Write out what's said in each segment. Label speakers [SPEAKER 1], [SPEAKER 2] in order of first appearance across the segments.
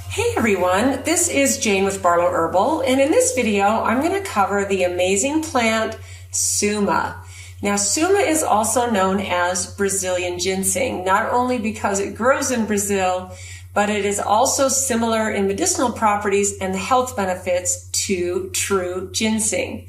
[SPEAKER 1] Hey everyone, this is Jane with Barlow Herbal, and in this video I'm going to cover the amazing plant Suma. Now Suma is also known as Brazilian ginseng, not only because it grows in Brazil, but it is also similar in medicinal properties and the health benefits to true ginseng.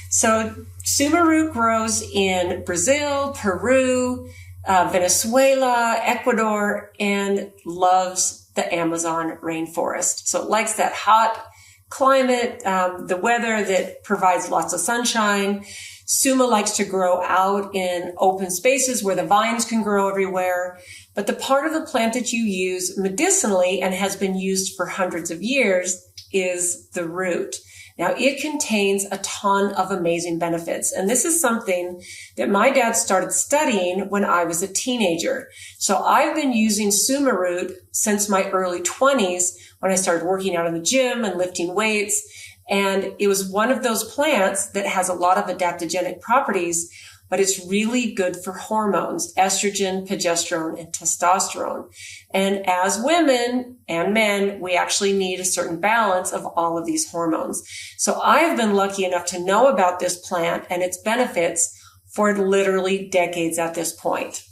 [SPEAKER 1] So Suma root grows in Brazil, Peru, Venezuela, Ecuador, and loves the Amazon rainforest. So it likes that hot climate, the weather that provides lots of sunshine. Suma likes to grow out in open spaces where the vines can grow everywhere. But the part of the plant that you use medicinally and has been used for hundreds of years is the root. Now, it contains a ton of amazing benefits. And this is something that my dad started studying when I was a teenager. So I've been using Suma root since my early 20s when I started working out in the gym and lifting weights. And it was one of those plants that has a lot of adaptogenic properties, but it's really good for hormones, estrogen, progesterone, and testosterone. And as women and men, we actually need a certain balance of all of these hormones. So I've been lucky enough to know about this plant and its benefits for literally decades at this point.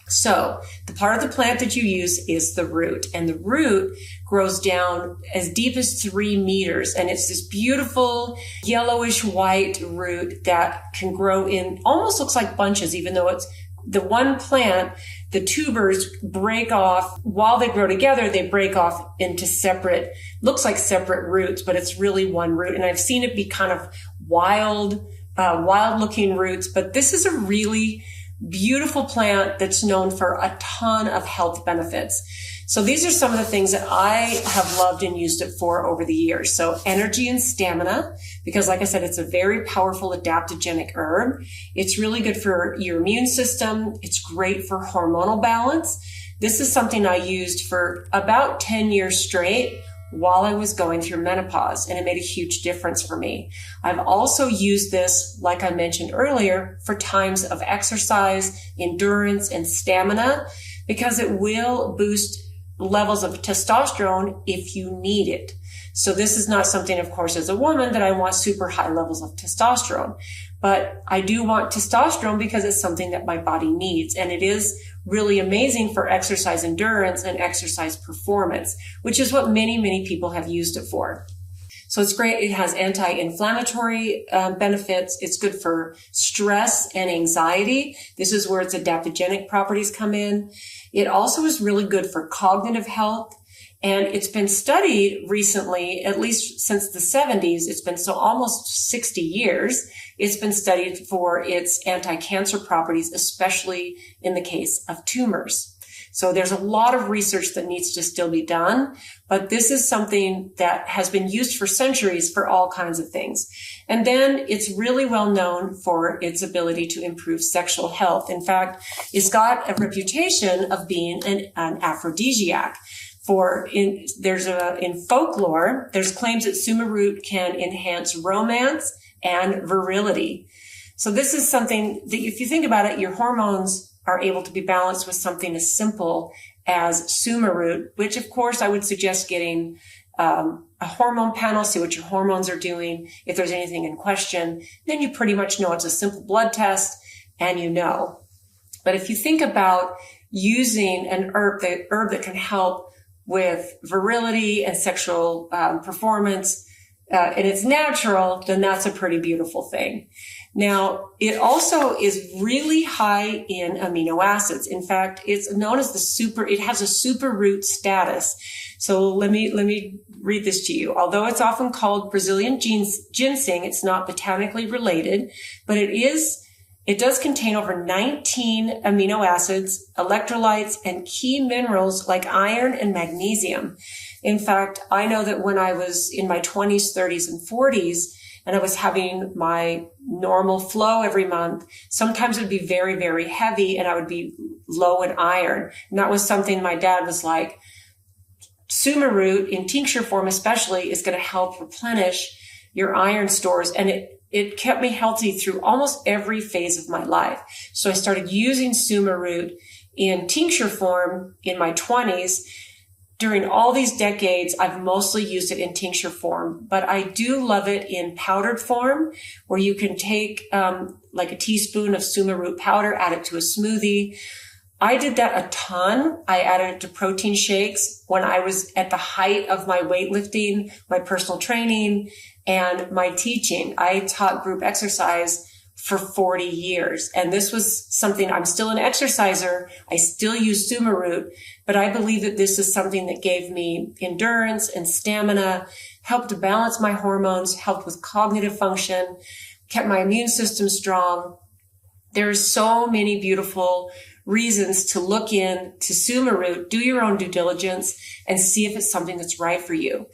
[SPEAKER 1] So the part of the plant that you use is the root, and the root grows down as deep as 3 meters. And it's this beautiful yellowish white root that can grow in almost looks like bunches, even though it's the one plant. The tubers break off while they grow together. They break off into separate, looks like separate roots, but it's really one root. And I've seen it be kind of wild looking roots, but this is a really beautiful plant that's known for a ton of health benefits. So these are some of the things that I have loved and used it for over the years. So energy and stamina, because like I said, it's a very powerful adaptogenic herb. It's really good for your immune system. It's great for hormonal balance. This is something I used for about 10 years straight while I was going through menopause, and it made a huge difference for me. I've also used this, like I mentioned earlier, for times of exercise, endurance, and stamina, because it will boost levels of testosterone if you need it. So this is not something, of course, as a woman that I want super high levels of testosterone, but I do want testosterone because it's something that my body needs. And it is really amazing for exercise endurance and exercise performance, which is what many, many people have used it for. So it's great. It has anti-inflammatory benefits. It's good for stress and anxiety. This is where its adaptogenic properties come in. It also is really good for cognitive health. And it's been studied recently, at least since the 70s. It's been so almost 60 years. It's been studied for its anti-cancer properties, especially in the case of tumors. So there's a lot of research that needs to still be done, but this is something that has been used for centuries for all kinds of things. And then it's really well known for its ability to improve sexual health. In fact, it's got a reputation of being an aphrodisiac. In folklore, there's claims that Suma root can enhance romance and virility. So this is something that if you think about it, your hormones are able to be balanced with something as simple as Suma root, which of course I would suggest getting a hormone panel, see what your hormones are doing. If there's anything in question, then you pretty much know it's a simple blood test and you know. But if you think about using an herb that can help with virility and sexual performance, and it's natural, then that's a pretty beautiful thing. Now, it also is really high in amino acids. In fact, it's known as it has a super root status. So let me read this to you. Although it's often called Brazilian ginseng, it's not botanically related, but it does contain over 19 amino acids, electrolytes, and key minerals like iron and magnesium. In fact, I know that when I was in my 20s, 30s, and 40s, and I was having my normal flow every month, sometimes it would be very, very heavy and I would be low in iron. And that was something my dad was like, Suma root in tincture form especially is going to help replenish your iron stores. And it kept me healthy through almost every phase of my life. So I started using Suma root in tincture form in my 20s. During all these decades, I've mostly used it in tincture form, but I do love it in powdered form, where you can take like a teaspoon of Suma root powder, add it to a smoothie. I did that a ton. I added it to protein shakes when I was at the height of my weightlifting, my personal training, and my teaching. I taught group exercise for 40 years. And this was something, I'm still an exerciser. I still use Suma root, but I believe that this is something that gave me endurance and stamina, helped to balance my hormones, helped with cognitive function, kept my immune system strong. There's so many beautiful reasons to look into Suma root, do your own due diligence, and see if it's something that's right for you.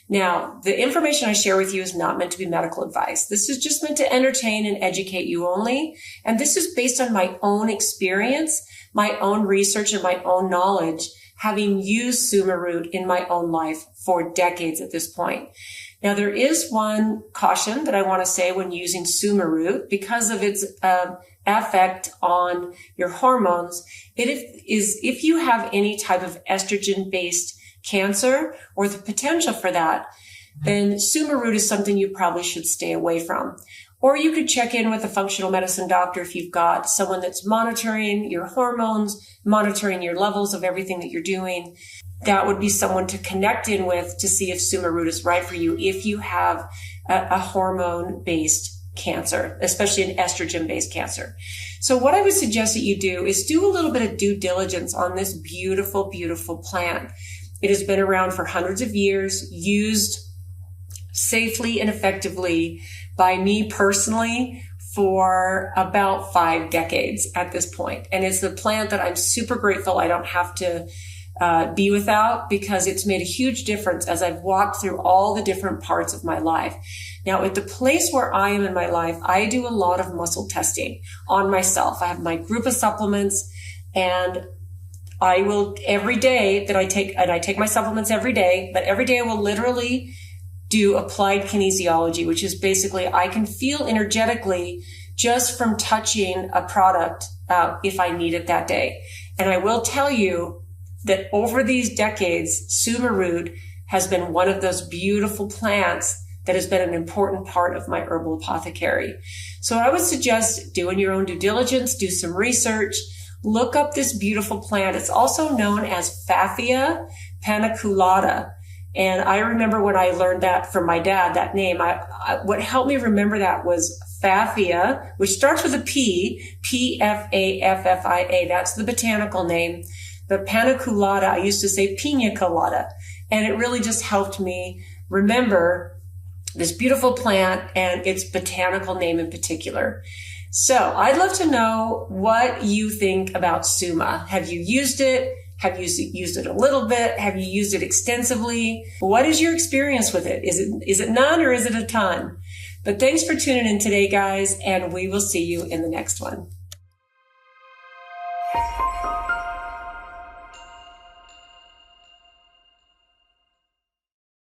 [SPEAKER 1] Now, the information I share with you is not meant to be medical advice. This is just meant to entertain and educate you only. And this is based on my own experience, my own research, and my own knowledge, having used Suma root in my own life for decades at this point. Now, there is one caution that I want to say when using Suma root because of its effect on your hormones. It is if you have any type of estrogen-based cancer or the potential for that, then Suma root is something you probably should stay away from. Or you could check in with a functional medicine doctor if you've got someone that's monitoring your hormones, monitoring your levels of everything that you're doing. That would be someone to connect in with to see if Suma root is right for you if you have a hormone-based cancer, especially an estrogen-based cancer. So what I would suggest that you do is do a little bit of due diligence on this beautiful, beautiful plant. It has been around for hundreds of years, used safely and effectively by me personally for about 5 decades at this point. And it's the plant that I'm super grateful I don't have to be without, because it's made a huge difference as I've walked through all the different parts of my life. Now, at the place where I am in my life, I do a lot of muscle testing on myself. I have my group of supplements, and I will every day that I take my supplements every day, but every day I will literally do applied kinesiology, which is basically I can feel energetically just from touching a product if I need it that day. And I will tell you that over these decades, Suma root has been one of those beautiful plants that has been an important part of my herbal apothecary. So I would suggest doing your own due diligence, do some research, look up this beautiful plant. It's also known as Phaphia paniculata. And I remember when I learned that from my dad, that name, what helped me remember that was Phaphia, which starts with a P, P-F-A-F-F-I-A. That's the botanical name. The paniculata, I used to say pina colada. And it really just helped me remember this beautiful plant and its botanical name in particular. So I'd love to know what you think about Suma. Have you used it? Have you used it a little bit? Have you used it extensively? What is your experience with it? Is it none or is it a ton? But thanks for tuning in today, guys, and we will see you in the next one.